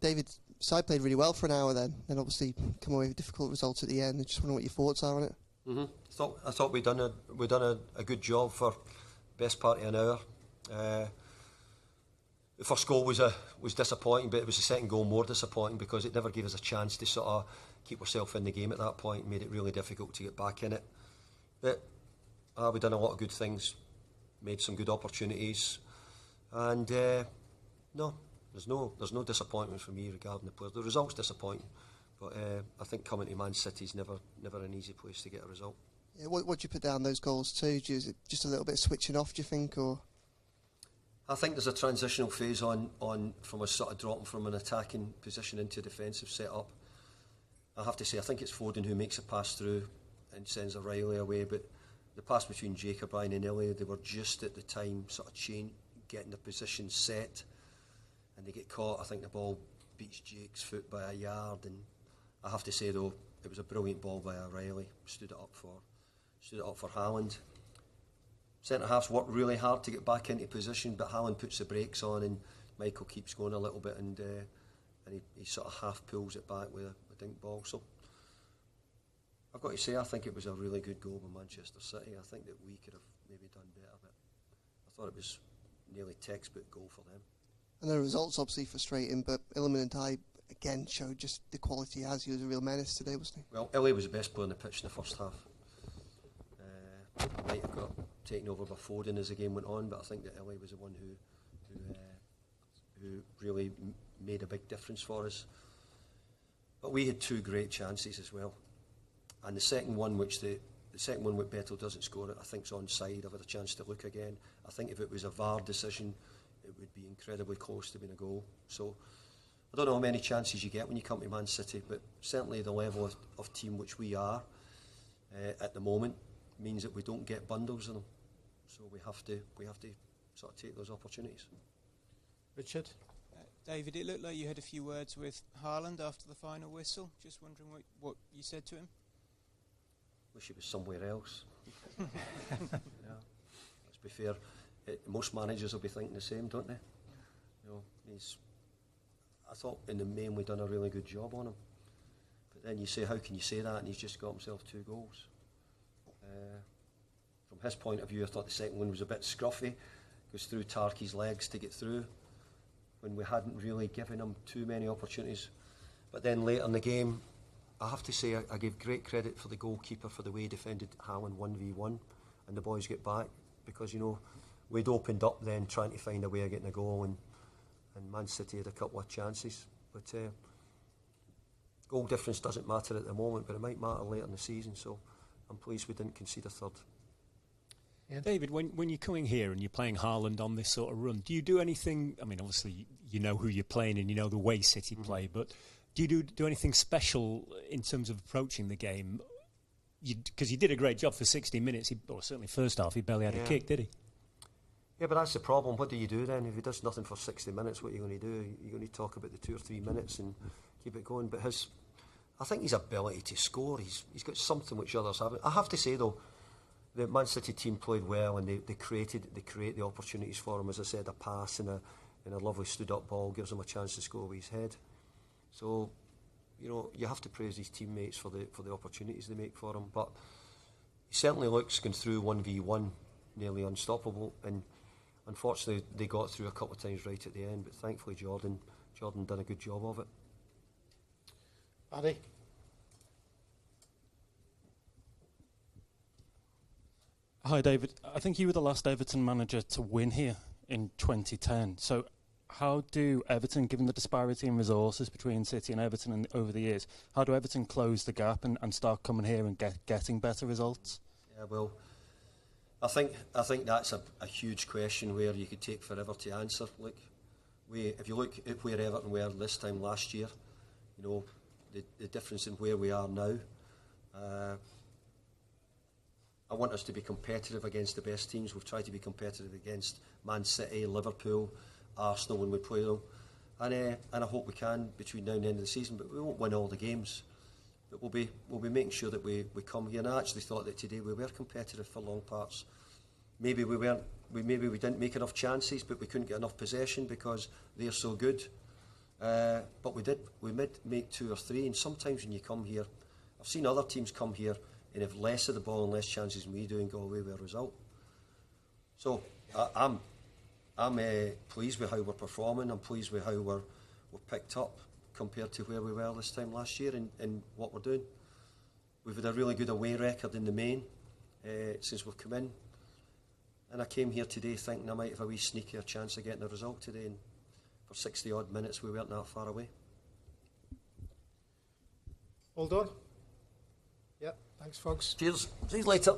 David, side played really well for an hour then obviously come away with difficult results at the end. I just wonder what your thoughts are on it. I thought we'd done a good job for best part of an hour. The first goal was disappointing, but it was the second goal more disappointing because it never gave us a chance to sort of keep ourselves in the game at that point. It made it really difficult to get back in it. But we've done a lot of good things, made some good opportunities, and no, there's no disappointment for me regarding the players. The result's disappointing, but I think coming to Man City is never an easy place to get a result. Yeah, what do you put down those goals to? Is it just a little bit of switching off, do you think, or? I think there's a transitional phase on from us sort of dropping from an attacking position into a defensive set-up. I have to say, I think it's Foden who makes a pass through and sends O'Reilly away, but the pass between Jacob and Elliot, they were just at the time sort of getting the position set, and they get caught. I think the ball beats Jake's foot by a yard, and I have to say though, it was a brilliant ball by O'Reilly. Stood it up for Haaland. Centre halves worked really hard to get back into position, but Haaland puts the brakes on, and Michael keeps going a little bit, and he sort of half pulls it back with a dink ball. So I've got to say, I think it was a really good goal by Manchester City. I think that we could have maybe done better, but I thought it was nearly textbook goal for them. And the results obviously frustrating, but Ndiaye again showed just the quality he has. He was a real menace today, wasn't he? Well, Illy was the best player on the pitch in the first half. Might have got taken over by Foden as the game went on, but I think that Illy was the one who really made a big difference for us. But we had two great chances as well, and the second one, which the second one with Beto doesn't score it, I think's onside. I've had a chance to look again. I think if it was a VAR decision, it would be incredibly close to being a goal. So I don't know how many chances you get when you come to Man City, but certainly the level of team which we are at the moment means that we don't get bundles of them. So we have to sort of take those opportunities. Richard? David, it looked like you had a few words with Haaland after the final whistle. Just wondering what you said to him. Wish he was somewhere else. Yeah. Let's be fair. Most managers will be thinking the same, don't they? You know, I thought in the main we'd done a really good job on him. But then you say, how can you say that? And he's just got himself 2 goals. From his point of view, I thought the second one was a bit scruffy. Goes through Tarky's legs to get through when we hadn't really given him too many opportunities. But then later in the game, I have to say I gave great credit for the goalkeeper for the way he defended Haaland 1v1, and the boys get back, because you know we'd opened up then trying to find a way of getting a goal, and Man City had a couple of chances. But goal difference doesn't matter at the moment, but it might matter later in the season, so I'm pleased we didn't concede a third. Yeah. David, when you're coming here and you're playing Haaland on this sort of run, do you do anything? I mean, obviously you know who you're playing and you know the way City play, but do you do anything special in terms of approaching the game? Because you did a great job for 60 minutes, or certainly first half, he barely had a kick, did he? Yeah, but that's the problem. What do you do then? If he does nothing for 60 minutes, what are you going to do? You're going to talk about the 2 or 3 minutes and keep it going. But I think his ability to score, he's got something which others haven't. I have to say, though, the Man City team played well, and they create the opportunities for him. As I said, a pass and a lovely stood-up ball gives him a chance to score with his head. So, you know, you have to praise his teammates for the opportunities they make for him. But he certainly looks, going through 1v1, nearly unstoppable. And unfortunately, they got through a couple of times right at the end. But thankfully, Jordan done a good job of it. Paddy? Hi David, I think you were the last Everton manager to win here in 2010. So how do Everton, given the disparity in resources between City and Everton over the years, how do Everton close the gap and start coming here and getting better results? Yeah, well, I think that's a huge question where you could take forever to answer. Look, if you look at where Everton were this time last year, you know, the difference in where we are now, I want us to be competitive against the best teams. We've tried to be competitive against Man City, Liverpool, Arsenal when we play them, and I hope we can between now and the end of the season. But we won't win all the games. But we'll be making sure that we come here. And I actually thought that today we were competitive for long parts. Maybe we didn't make enough chances, but we couldn't get enough possession because they're so good. But we did make 2 or 3, and sometimes when you come here, I've seen other teams come here and have less of the ball and less chances than we do and go away with a result. So I'm pleased with how we're performing. I'm pleased with how we're picked up compared to where we were this time last year and what we're doing. We've had a really good away record in the main since we've come in. And I came here today thinking I might have a wee sneakier chance of getting a result today. And for 60 odd minutes we weren't that far away. All done? Yeah, thanks folks. Cheers. See you later.